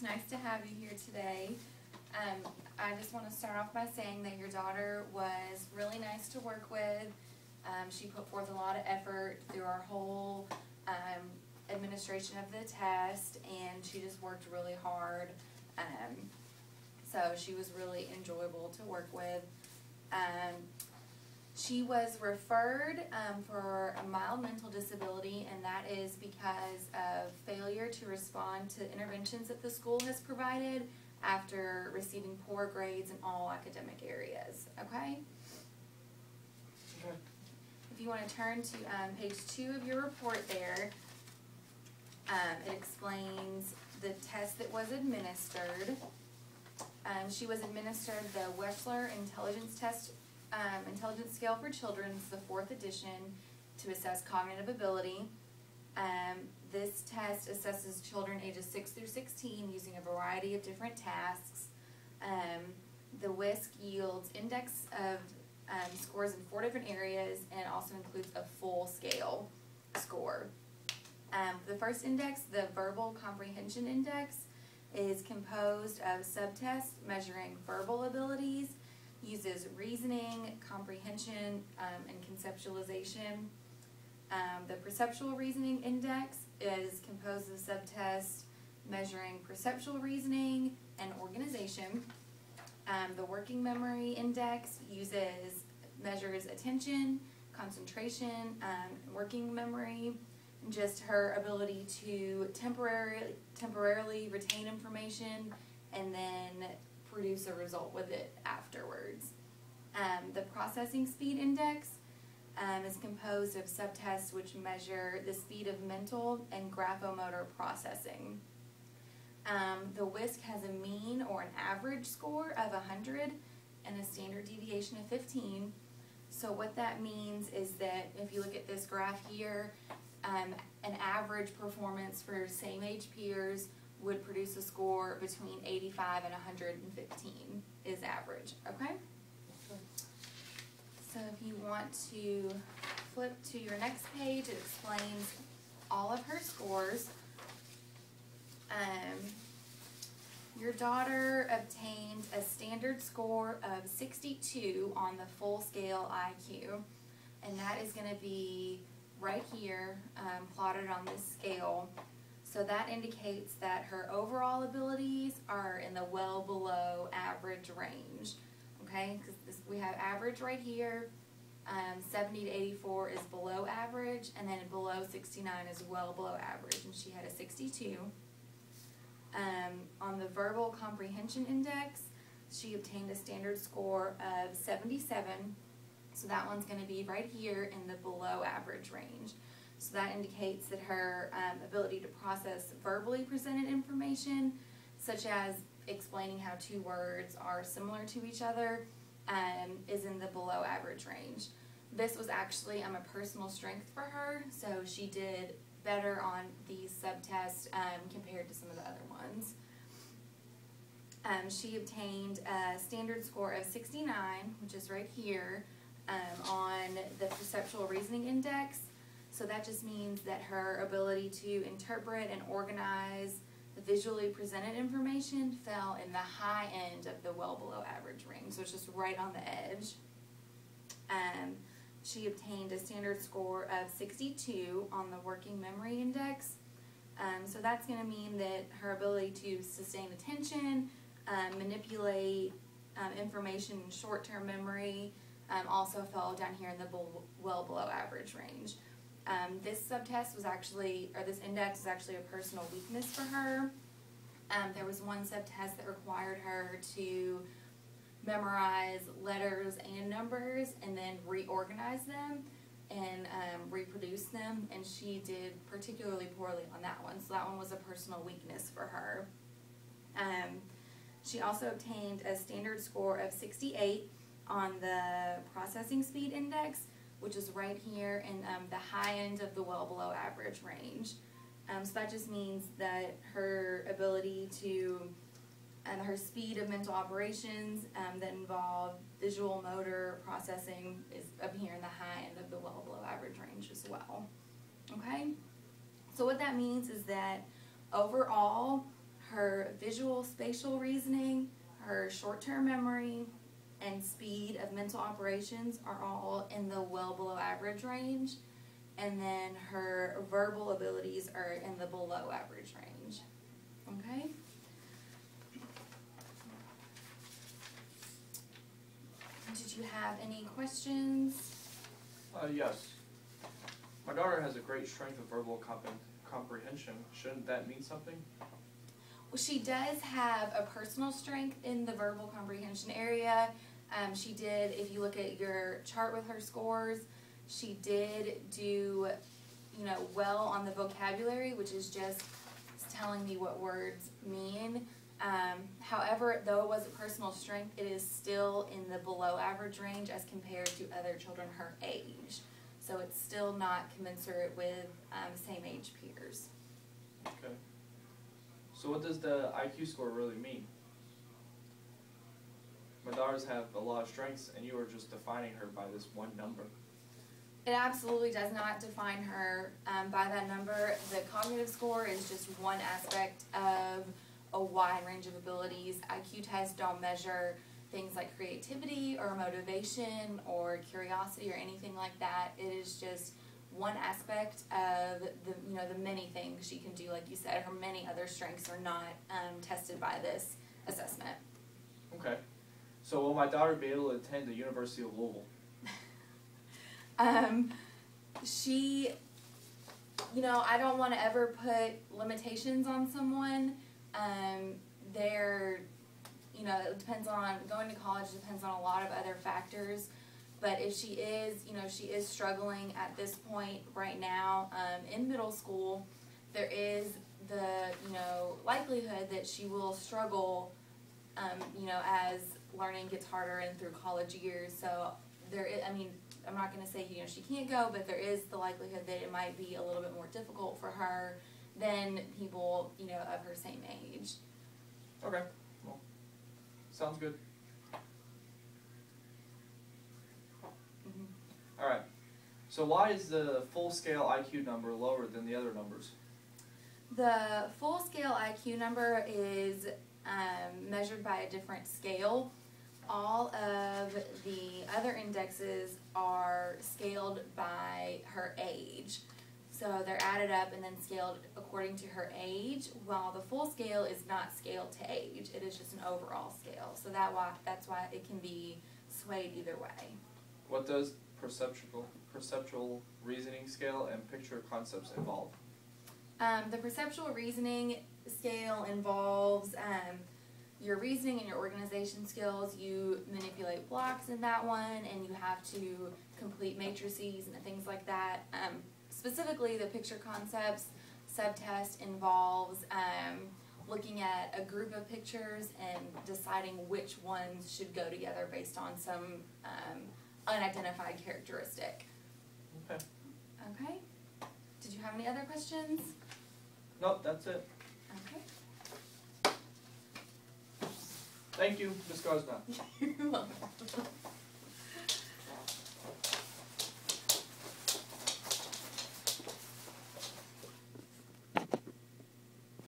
It's nice to have you here today. I just want to start off by saying that your daughter was really nice to work with. She put forth a lot of effort through our whole administration of the test, and she just worked really hard. So she was really enjoyable to work with. She was referred for a mild mental disability, and that is because of failure to respond to interventions that the school has provided after receiving poor grades in all academic areas. Okay? Okay. If you want to turn to page 2 of your report there, it explains the test that was administered. She was administered the Wechsler Intelligence Test, Intelligence Scale for Children. It's the 4th edition to assess cognitive ability. This test assesses children ages 6 through 16 using a variety of different tasks. The WISC yields index of scores in 4 different areas, and it also includes a full scale score. The first index, the Verbal Comprehension Index, is composed of subtests measuring verbal abilities, uses reasoning, comprehension, and conceptualization. The Perceptual Reasoning Index is composed of subtests measuring perceptual reasoning and organization. The Working Memory Index measures attention, concentration, working memory, and just her ability to temporarily retain information and then produce a result with it afterwards. The Processing Speed Index is composed of subtests which measure the speed of mental and graphomotor processing. The WISC has a mean or an average score of 100 and a standard deviation of 15. So what that means is that if you look at this graph here, an average performance for same age peers would produce a score between 85 and 115 is average, okay? So if you want to flip to your next page, it explains all of her scores. Your daughter obtained a standard score of 62 on the full scale IQ, and that is going to be right here, plotted on this scale. So that indicates that her overall abilities are in the well below average range. Okay, because we have average right here, 70 to 84 is below average, and then below 69 is well below average, and she had a 62. On the Verbal Comprehension Index, she obtained a standard score of 77, so that one's going to be right here in the below average range. So that indicates that her ability to process verbally presented information, such as explaining how 2 words are similar to each other, is in the below average range. This was actually a personal strength for her, so she did better on these subtests compared to some of the other ones. She obtained a standard score of 69, which is right here, on the Perceptual Reasoning Index. So that just means that her ability to interpret and organize the visually presented information fell in the high end of the well below average range, so it's just right on the edge. She obtained a standard score of 62 on the Working Memory Index. So that's going to mean that her ability to sustain attention, manipulate information in short-term memory, also fell down here in the well below average range. This subtest was actually, or this index is actually a personal weakness for her. There was one subtest that required her to memorize letters and numbers and then reorganize them and reproduce them, and she did particularly poorly on that one, so that one was a personal weakness for her. She also obtained a standard score of 68 on the Processing Speed Index, which is right here in the high end of the well below average range. So that just means that her ability to, her speed of mental operations that involve visual motor processing is up here in the high end of the well below average range as well. Okay? So what that means is that overall, her visual spatial reasoning, her short-term memory, and speed of mental operations are all in the well below average range. And then her verbal abilities are in the below average range. Okay? Did you have any questions? Yes. My daughter has a great strength of verbal comprehension. Shouldn't that mean something? Well, she does have a personal strength in the verbal comprehension area. She did, if you look at your chart with her scores, she did do, well on the vocabulary, which is just telling me what words mean. However, though it was a personal strength, it is still in the below average range as compared to other children her age. So it's still not commensurate with same age peers. Okay. So what does the IQ score really mean? My daughters have a lot of strengths, and you are just defining her by this one number. It absolutely does not define her by that number. The cognitive score is just one aspect of a wide range of abilities. IQ tests don't measure things like creativity or motivation or curiosity or anything like that. It is just one aspect of the many things she can do. Like you said, her many other strengths are not tested by this assessment. Okay. So will my daughter be able to attend the University of Louisville? She, I don't want to ever put limitations on someone. It depends on, going to college depends on a lot of other factors. But if she is struggling at this point right now in middle school, there is the, likelihood that she will struggle, as learning gets harder and through college years. So there is, I'm not going to say, she can't go, but there is the likelihood that it might be a little bit more difficult for her than people, of her same age. Okay. Well, sounds good. All right. So why is the full scale IQ number lower than the other numbers? The full scale IQ number is measured by a different scale. All of the other indexes are scaled by her age. So they're added up and then scaled according to her age, while the full scale is not scaled to age. It is just an overall scale. So that's why it can be swayed either way. What does perceptual reasoning scale and picture concepts involve? The perceptual reasoning scale involves your reasoning and your organization skills. You manipulate blocks in that one, and you have to complete matrices and things like that. Specifically, the picture concepts subtest involves looking at a group of pictures and deciding which ones should go together based on some unidentified characteristic. Okay. Okay. Did you have any other questions? Nope, that's it. Okay. Thank you, Ms. Gosma. You're welcome.